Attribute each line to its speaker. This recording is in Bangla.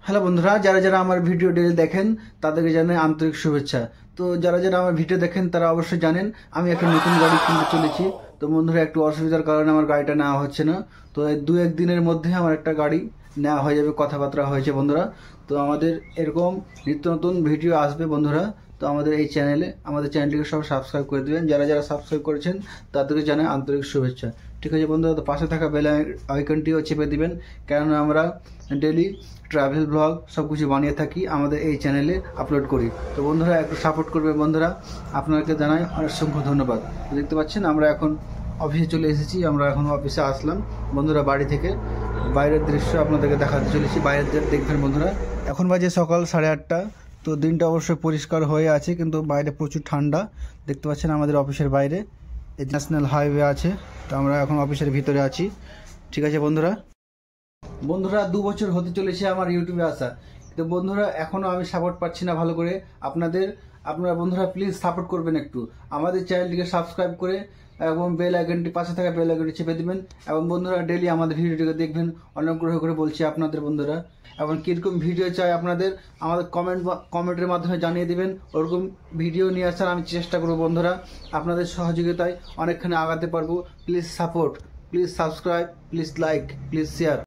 Speaker 1: হ্যালো বন্ধুরা, যারা যারা আমার ভিডিও ডেলি দেখেন তাদেরকে জানাই আন্তরিক শুভেচ্ছা। তো যারা যারা আমার ভিডিও দেখেন তারা অবশ্যই জানেন আমি একটা নতুন গাড়ি কিনতে চলেছি। তো বন্ধুরা, একটু অসুবিধার কারণে আমার গাড়িটা নেওয়া হচ্ছে না। তো এই দু এক দিনের মধ্যে আমার একটা গাড়ি নেওয়া হয়ে যাবে, কথাবার্তা হয়েছে বন্ধুরা। তো আমাদের এরকম নিত্য নতুন ভিডিও আসবে বন্ধুরা। তো আমাদের এই চ্যানেলে, আমাদের চ্যানেলটিকে সব সাবস্ক্রাইব করে দেবেন। যারা যারা সাবস্ক্রাইব করেছেন তাদেরকে জানাই আন্তরিক শুভেচ্ছা। ঠিক আছে বন্ধুরা, তো পাশে থাকা বেল আইকনটিও চেপে দিবেন, কেননা আমরা ডেলি ট্রাভেল ব্লগ সব কিছু বানিয়ে থাকি, আমাদের এই চ্যানেলে আপলোড করি। তো বন্ধুরা, একটু সাপোর্ট করবে বন্ধুরা, আপনাকে জানাই অসংখ্য ধন্যবাদ। দেখতে পাচ্ছেন আমরা এখন অফিসে চলে এসেছি। আমরা এখন অফিসে আসলাম বন্ধুরা, বাড়ি থেকে বাইরের দৃশ্য আপনাদেরকে দেখাতে চলেছি। বাইরের দেখবেন বন্ধুরা, এখন বাজে সকাল 8:30। তো দিনটা অবশ্যই পরিষ্কার হয়ে আছে, কিন্তু বাইরে প্রচুর ঠান্ডা। দেখতে পাচ্ছেন আমাদের অফিসের বাইরে ন্যাশনাল হাইওয়ে আছে। তো আমরা এখন অফিসের ভিতরে আছি। ঠিক আছে বন্ধুরা, 2 বছর হতে চলেছে আমার ইউটিউবে আসা। তো বন্ধুরা, এখনও আমি সাপোর্ট পাচ্ছি না ভালো করে। আপনারা বন্ধুরা প্লিজ সাপোর্ট করবেন, একটু আমাদের চ্যানেলটিকে সাবস্ক্রাইব করে এবং বেল আইকনটি, পাশে থাকা বেল আইকনটি চেপে দিবেন। এবং বন্ধুরা, ডেলি আমাদের ভিডিওটিকে দেখবেন, অনুগ্রহ করে বলছি আপনাদের বন্ধুরা। এবং কীরকম ভিডিও চাই আপনাদের আমাদের কমেন্টের মাধ্যমে জানিয়ে দিবেন। ওরকম ভিডিও নিয়ে আসার আমি চেষ্টা করব বন্ধুরা। আপনাদের সহযোগিতায় অনেকখানি আগাতে পারবো। Please support, please subscribe, please like, please share.